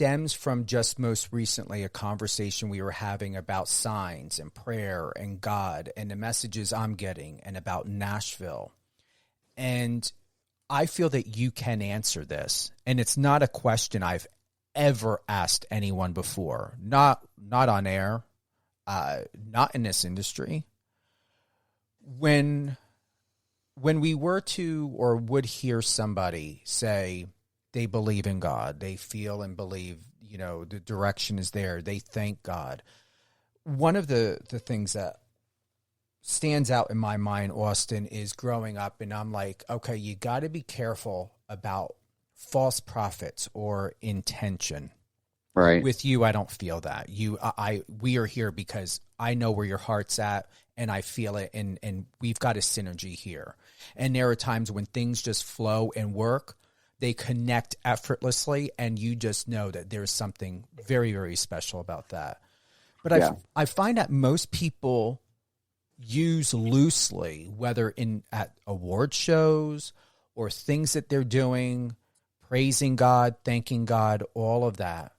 stems from just most recently a conversation we were having about signs and prayer and God and the messages I'm getting and about Nashville. And I feel that you can answer this. And it's not a question I've ever asked anyone before. Not on air, not in this industry. When we were to or would hear somebody say they believe in God, they feel and believe, the direction is there, they thank God. One of the things that stands out in my mind, Austin, is growing up and I'm like, okay, you got to be careful about false prophets or intention. Right. With you, I don't feel that. We are here because I know where your heart's at and I feel it, and we've got a synergy here. And there are times when things just flow and work, they connect effortlessly, and you just know that there's something very, very special about that. But I find that most people use loosely, whether at award shows or things that they're doing, praising God, thanking God, all of that.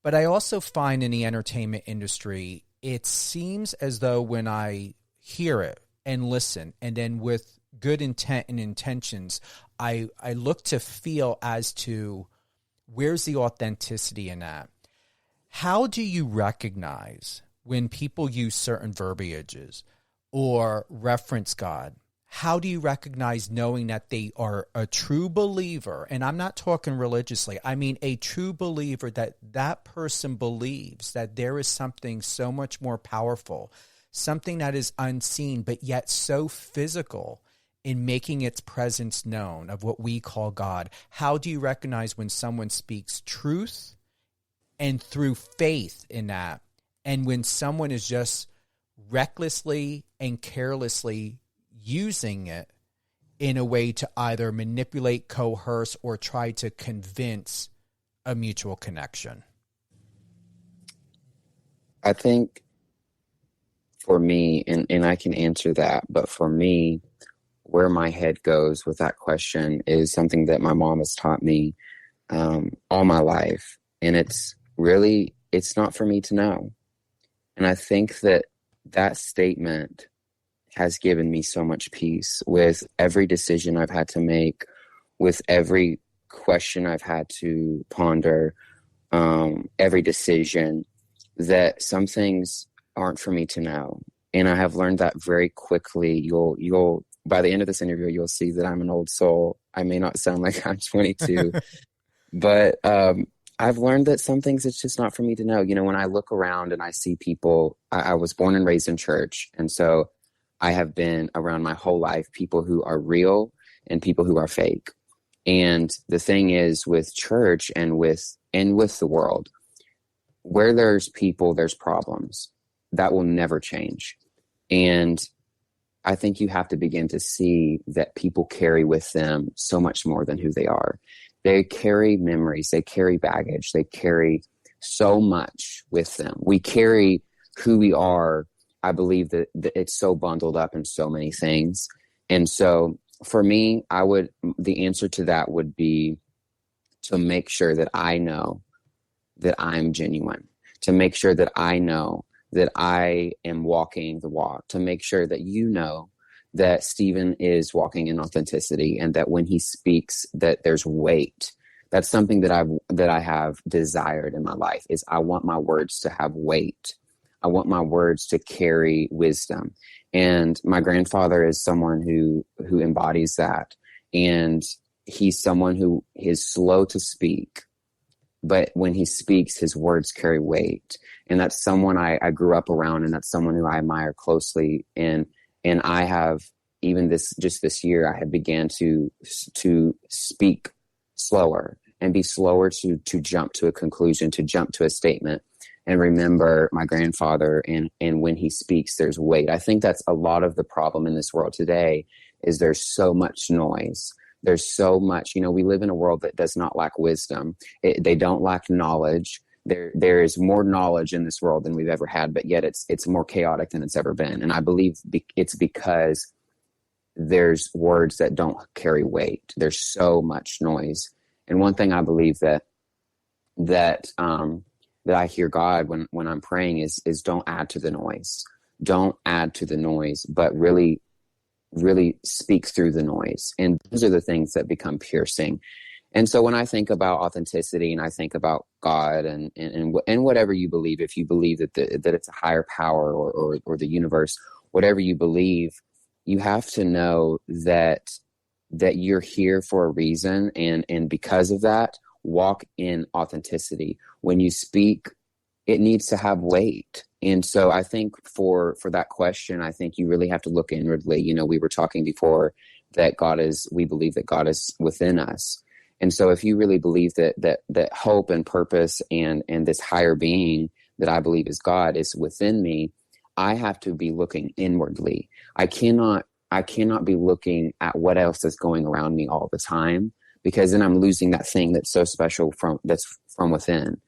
But I also find in the entertainment industry, it seems as though when I hear it and listen, and then with good intent and intentions, I look to feel as to where's the authenticity in that. How do you recognize when people use certain verbiages or reference God? How do you recognize knowing that they are a true believer? And I'm not talking religiously. I mean a true believer, that person believes that there is something so much more powerful, something that is unseen, but yet so physical in making its presence known, of what we call God. How do you recognize when someone speaks truth and through faith in that, and when someone is just recklessly and carelessly using it in a way to either manipulate, coerce, or try to convince a mutual connection? I think for me, and I can answer that, but for me, where my head goes with that question is something that my mom has taught me all my life. And it's not for me to know. And I think that statement has given me so much peace with every decision I've had to make, with every question I've had to ponder, every decision, that some things aren't for me to know. And I have learned that very quickly. You'll by the end of this interview, you'll see that I'm an old soul. I may not sound like I'm 22, but I've learned that some things it's just not for me to know. When I look around and I see people, I was born and raised in church. And so I have been around my whole life people who are real and people who are fake. And the thing is, with church and with the world, where there's people, there's problems. That will never change. And I think you have to begin to see that people carry with them so much more than who they are. They carry memories, they carry baggage, they carry so much with them. We carry who we are. I believe that it's so bundled up in so many things. And so for me, the answer to that would be to make sure that I know that I'm genuine, to make sure that I know that I am walking the walk, to make sure that that Steven is walking in authenticity, and that when he speaks, that there's weight. That's something that I have desired in my life, is I want my words to have weight. I want my words to carry wisdom. And my grandfather is someone who embodies that. And he's someone who is slow to speak, but when he speaks, his words carry weight. And that's someone I grew up around, and that's someone who I admire closely. And I have, even this year, I have began to speak slower and be slower to jump to a conclusion, to jump to a statement, and remember my grandfather. And when he speaks, there's weight. I think that's a lot of the problem in this world today, is there's so much noise. There's so much, we live in a world that does not lack wisdom. They don't lack knowledge. There is more knowledge in this world than we've ever had, but yet it's more chaotic than it's ever been. And I believe it's because there's words that don't carry weight. There's so much noise. And one thing I believe that that I hear God when I'm praying is don't add to the noise. Don't add to the noise, but really, really speak through the noise. And those are the things that become piercing. And so when I think about authenticity and I think about God and whatever you believe, if you believe that that it's a higher power or the universe, whatever you believe, you have to know that you're here for a reason, and because of that, walk in authenticity. When you speak, it needs to have weight. And so I think for that question, I think you really have to look inwardly. You know, we were talking before that we believe that God is within us. And so if you really believe that hope and purpose and this higher being that I believe is God is within me, I have to be looking inwardly. I cannot be looking at what else is going around me all the time, because then I'm losing that thing that's so special that's from within.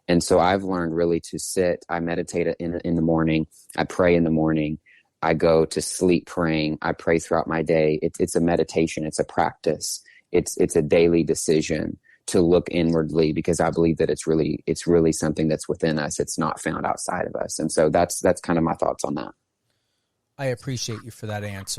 And so I've learned really to sit. I meditate in the morning. I pray in the morning. I go to sleep praying. I pray throughout my day. It's a meditation. It's a practice. It's a daily decision to look inwardly, because I believe that it's really something that's within us. It's not found outside of us. And so that's kind of my thoughts on that. I appreciate you for that answer.